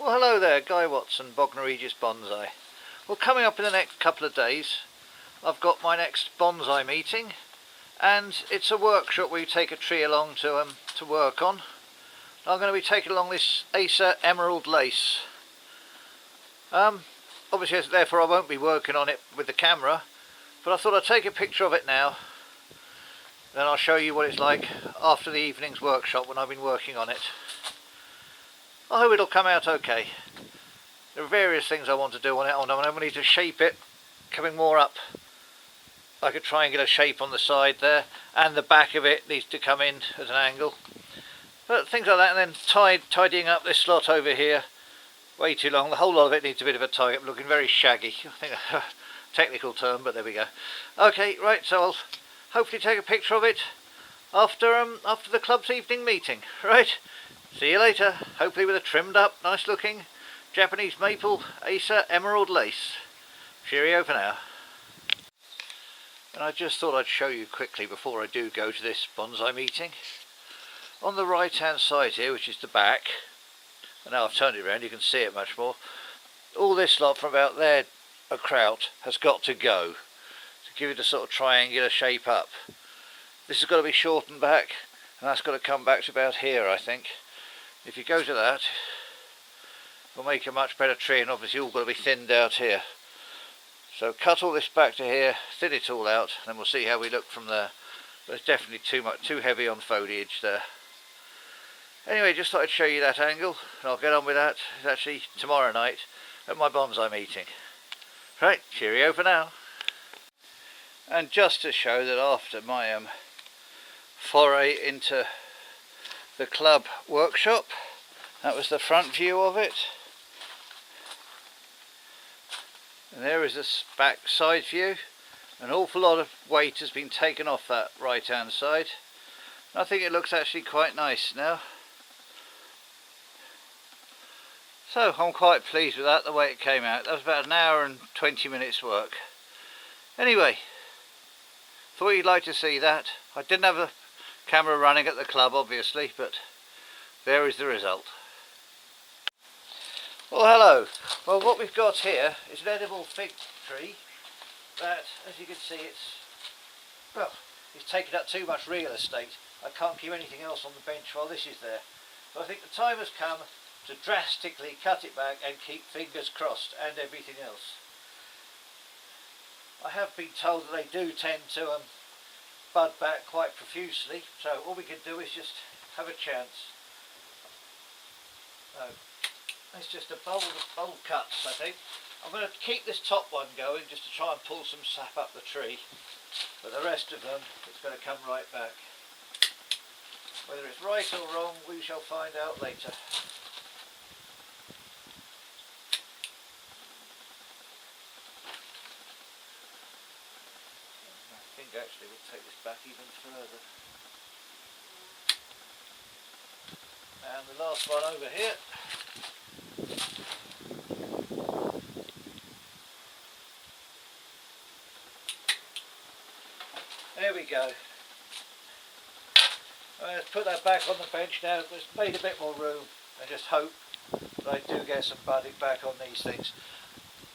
Well, hello there, Guy Watson, Bognor Regis Bonsai. Well, coming up in the next couple of days, I've got my next bonsai meeting, and it's a workshop where you take a tree along to work on. I'm going to be taking along this Acer Emerald Lace. Obviously, therefore, I won't be working on it with the camera, but I thought I'd take a picture of it now. Then I'll show you what it's like after the evening's workshop when I've been working on it. I hope it'll come out okay. There are various things I want to do on it. I need to shape it, coming more up like a triangular shape on the side there, and the back of it needs to come in at an angle. But things like that, and then tidying up this slot over here. Way too long. The whole lot of it needs a bit of a tidy up, looking very shaggy. I think a technical term, but there we go. Okay, right, so I'll hopefully take a picture of it after the club's evening meeting. Right, see you later. Hopefully with a trimmed up, nice looking Japanese maple Acer Emerald Lace. Cheerio for now. And I just thought I'd show you quickly before I do go to this bonsai meeting. On the right hand side here, which is the back, and now I've turned it around, you can see it much more. All this lot from about there, a kraut, has got to go to give it a sort of triangular shape up. This has got to be shortened back, and that's got to come back to about here, I think. If you go to that, it'll make a much better tree, and obviously all got to be thinned out here. So cut all this back to here, thin it all out, and then we'll see how we look from there. But it's definitely too heavy on foliage there. Anyway, just thought I'd show you that angle, and I'll get on with that. It's actually tomorrow night at my bonsai meeting. Right, cheerio for now. And just to show that after my foray into the club workshop, that was the front view of it. And there is this back side view. An awful lot of weight has been taken off that right hand side. I think it looks actually quite nice now. So I'm quite pleased with that, the way it came out. That was about an hour and 20 minutes work. Anyway, thought you'd like to see that. I didn't have a camera running at the club obviously, but there is the result. Well, hello. Well, what we've got here is an edible fig tree that, as you can see, it's taken up too much real estate. I can't keep anything else on the bench while this is there. So I think the time has come to drastically cut it back and keep fingers crossed and everything else. I have been told that they do tend to bud back quite profusely, so all we can do is just have a chance. It's just a bold cuts, I think. I'm going to keep this top one going just to try and pull some sap up the tree, but the rest of them, it's going to come right back. Whether it's right or wrong, we shall find out later. I think actually we'll take this back even further. And the last one over here. There we go. Let's put that back on the bench now. It's made a bit more room, and just hope that I do get some budding back on these things.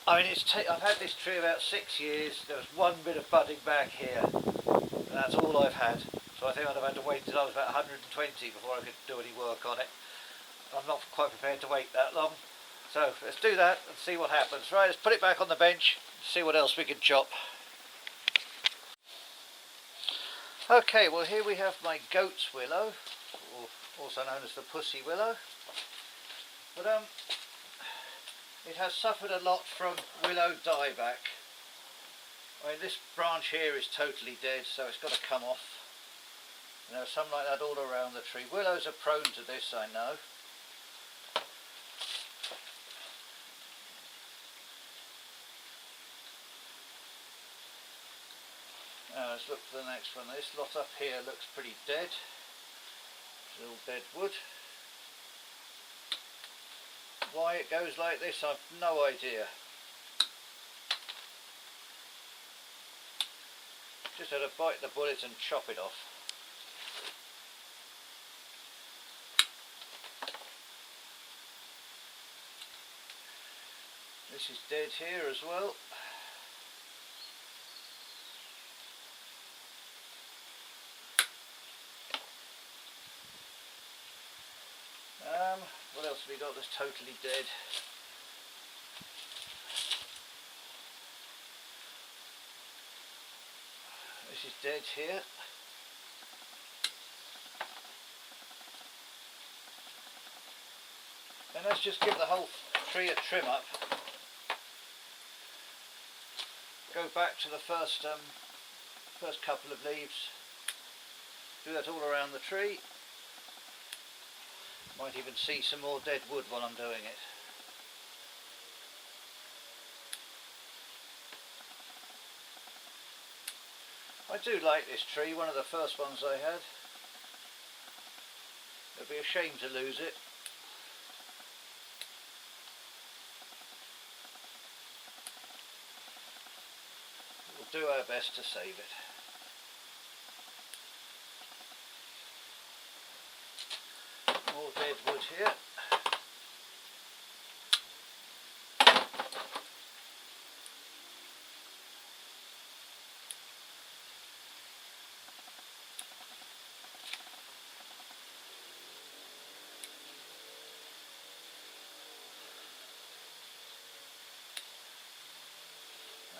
I mean, I've had this tree about 6 years. There was one bit of budding back here, and that's all I've had. So I think I'd have had to wait until I was about 120 before I could do any work on it. I'm not quite prepared to wait that long. So let's do that and see what happens. Right, let's put it back on the bench and see what else we can chop. Okay, well here we have my Goat Willow, or also known as the Pussy Willow. But it has suffered a lot from willow dieback. I mean, this branch here is totally dead, so it's got to come off. And there's some like that all around the tree. Willows are prone to this, I know. Now let's look for the next one. This lot up here looks pretty dead. It's all dead wood. Why it goes like this, I've no idea. Just had to bite the bullet and chop it off. This is dead here as well. What else have we got that's totally dead? This is dead here. And let's just give the whole tree a trim up. Go back to the first couple of leaves. Do that all around the tree. Might even see some more dead wood while I'm doing it. I do like this tree, one of the first ones I had. It'd be a shame to lose it. We'll do our best to save it. More dead wood here.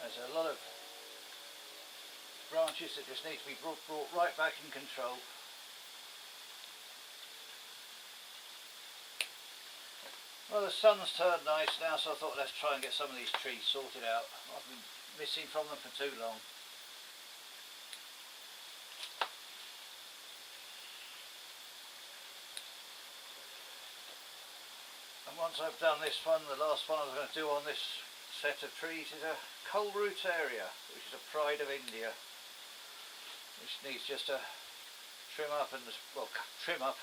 There's a lot of branches that just need to be brought right back in control. Well, the sun's turned nice now, so I thought let's try and get some of these trees sorted out. I've been missing from them for too long. And once I've done this one, the last one I was going to do on this set of trees is a Kohlreuteria, which is a pride of India, which needs just a trim up and, well, trim up,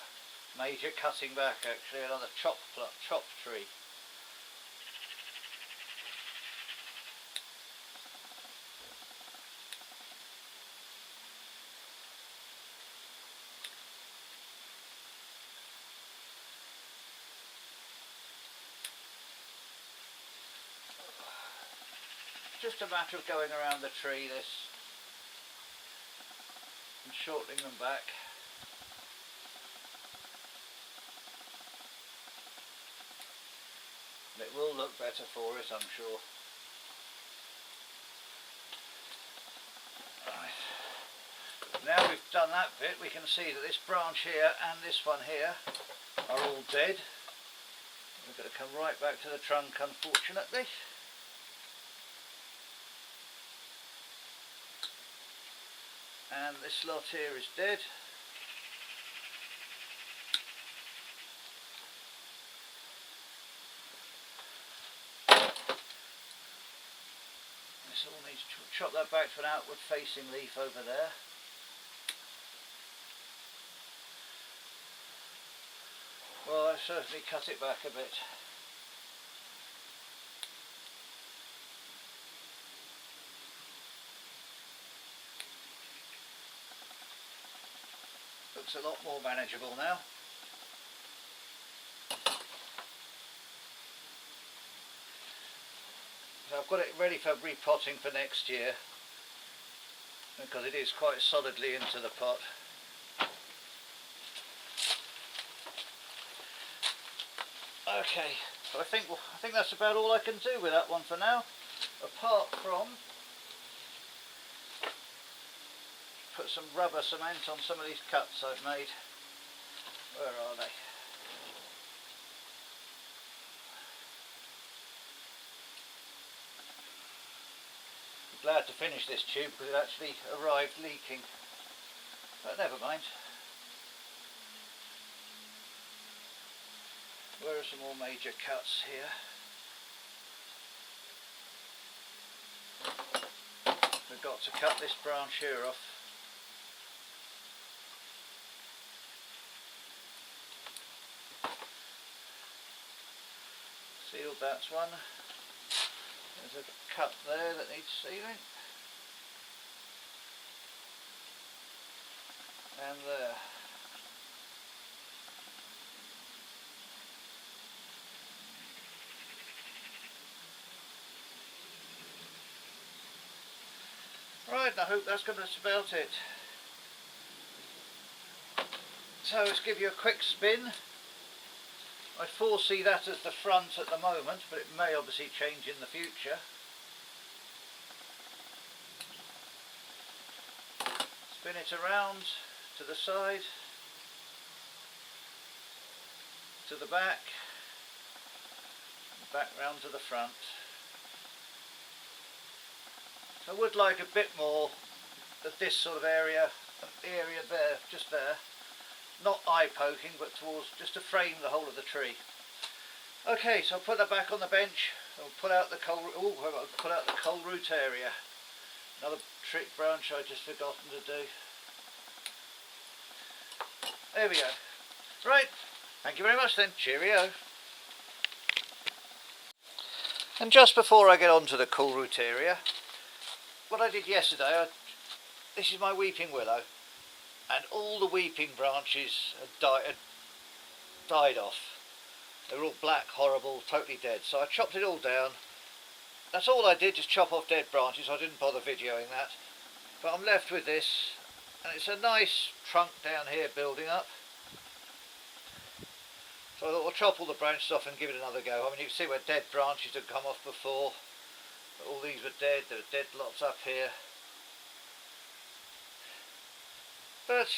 major cutting back actually, another chop tree. Just a matter of going around the tree this and shortening them back. It will look better for us, I'm sure. Right. Now we've done that bit, we can see that this branch here and this one here are all dead. We're going to come right back to the trunk, unfortunately. And this lot here is dead. This all needs to chop that back to an outward facing leaf over there. Well, I've certainly cut it back a bit. Looks a lot more manageable now. So I've got it ready for repotting for next year, because it is quite solidly into the pot. Okay, so I think that's about all I can do with that one for now, apart from put some rubber cement on some of these cuts I've made. Where are they? I'm glad to finish this tube because it actually arrived leaking, but never mind. Where are some more major cuts here? Forgot to cut this branch here off. Sealed, that's one. There's a cut there that needs sealing. And there. Right, I hope that's about it. So let's give you a quick spin. I foresee that as the front at the moment, but it may obviously change in the future. Spin it around to the side, to the back, and back round to the front. I would like a bit more of this sort of area, there, just there. Not eye poking, but towards, just to frame the whole of the tree. Okay, so I'll put that back on the bench. I'll pull out the Kohlreuteria. Another trick branch I just forgotten to do. There we go. Right, thank you very much then. Cheerio. And just before I get on to the Kohlreuteria, what I did yesterday, this is my Weeping Willow, and all the weeping branches had died off. They were all black, horrible, totally dead. So I chopped it all down. That's all I did, just chop off dead branches. I didn't bother videoing that. But I'm left with this, and it's a nice trunk down here building up. So I thought I'll chop all the branches off and give it another go. I mean, you can see where dead branches had come off before. All these were dead. There were dead lots up here. But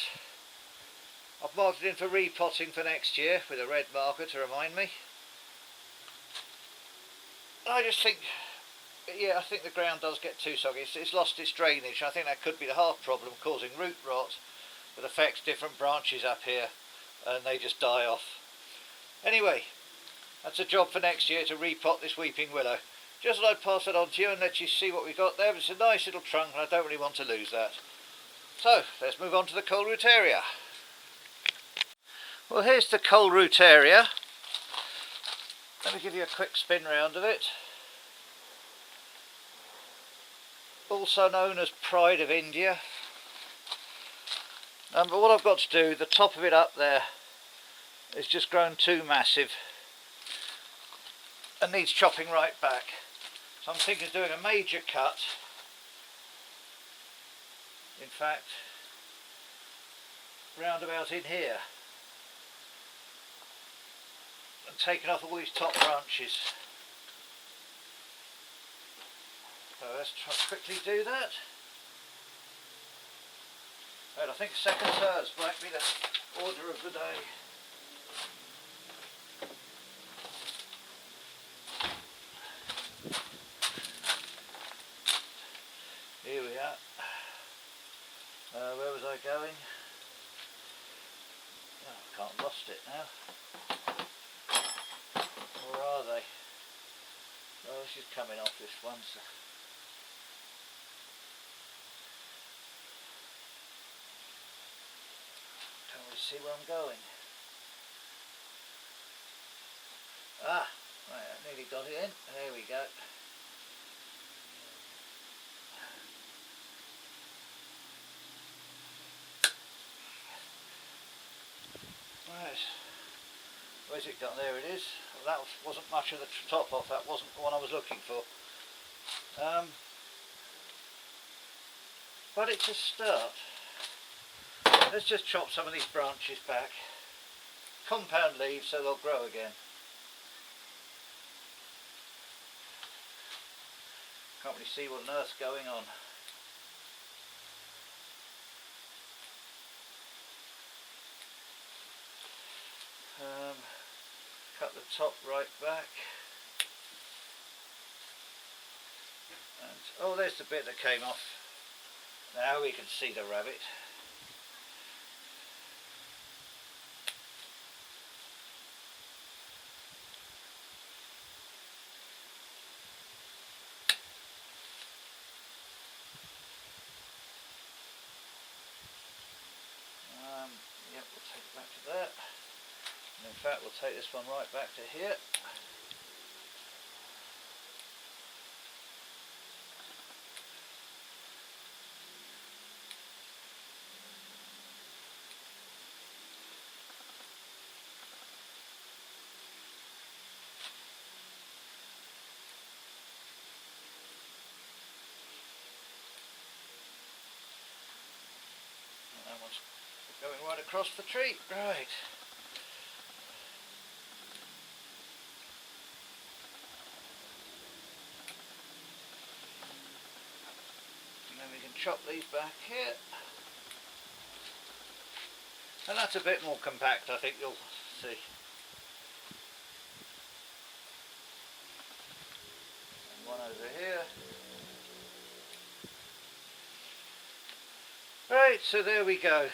I've marked it in for repotting for next year with a red marker to remind me. I just think, yeah, I think the ground does get too soggy. It's lost its drainage. I think that could be the half problem, causing root rot that affects different branches up here, and they just die off. Anyway, that's a job for next year, to repot this Weeping Willow. Just thought I'd pass it on to you and let you see what we've got there. It's a nice little trunk, and I don't really want to lose that. So, let's move on to the Kohlreuteria. Well, here's the Kohlreuteria. Let me give you a quick spin round of it. Also known as Pride of India. But what I've got to do, the top of it up there is just grown too massive and needs chopping right back. So I'm thinking of doing a major cut. In fact, round about in here, and taking off all these top branches. So let's quickly do that. Right, I think second thirds might be the order of the day. Here we are. Where was I going? Oh, I can't lost it now. Where are they? Oh, this is coming off this one. So. Can't really see where I'm going. Ah, right, I nearly got it in. There we go. Right, where's it gone? There it is. Well, that wasn't much of the top off, that wasn't the one I was looking for. But it's a start. Let's just chop some of these branches back. Compound leaves so they'll grow again. Can't really see what on earth's going on. Cut the top right back. And, oh, there's the bit that came off. Now we can see the rabbit. Yep, we'll take it back to there. And in fact, we'll take this one right back to here. going right across the tree. Right. And then we can chop these back here. And that's a bit more compact, I think you'll see. And one over here. Right, so there we go.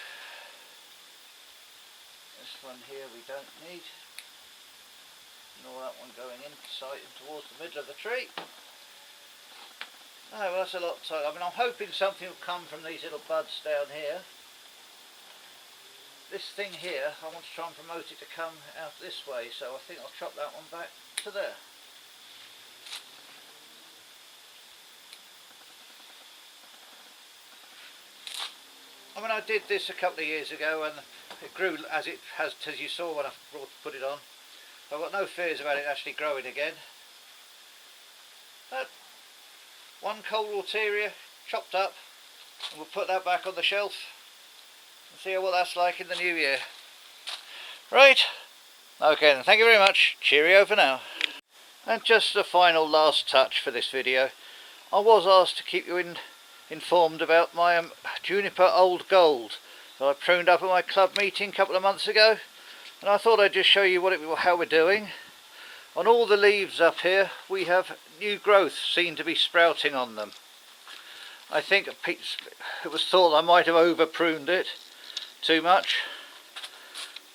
This one here we don't need. Nor that one going in sight and towards the middle of the tree. Oh, well, that's a lot. So, I mean, I'm hoping something will come from these little buds down here. This thing here, I want to try and promote it to come out this way, so I think I'll chop that one back to there. I mean, I did this a couple of years ago and it grew as it has, as you saw when I put it on. I've got no fears about it actually growing again. But one Kohlreuteria chopped up, and we'll put that back on the shelf and see what that's like in the new year. Right, okay then, thank you very much, cheerio for now. And just the final last touch for this video. I was asked to keep you informed about my Juniper Old Gold that I pruned up at my club meeting a couple of months ago, and I thought I'd just show you how we're doing. On all the leaves up here we have new growth seen to be sprouting on them. I think it was thought I might have over pruned it too much,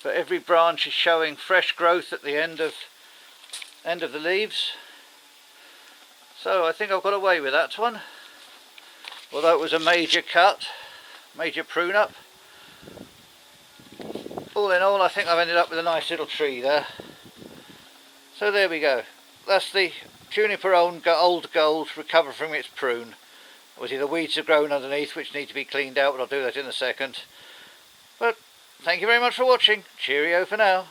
but every branch is showing fresh growth at the end of the leaves, so I think I've got away with that one, although it was a major cut, major prune up. All in all, I think I've ended up with a nice little tree there. So there we go, that's the Juniper Old Gold recovered from its prune. Obviously the weeds have grown underneath which need to be cleaned out, but I'll do that in a second. But thank you very much for watching, cheerio for now.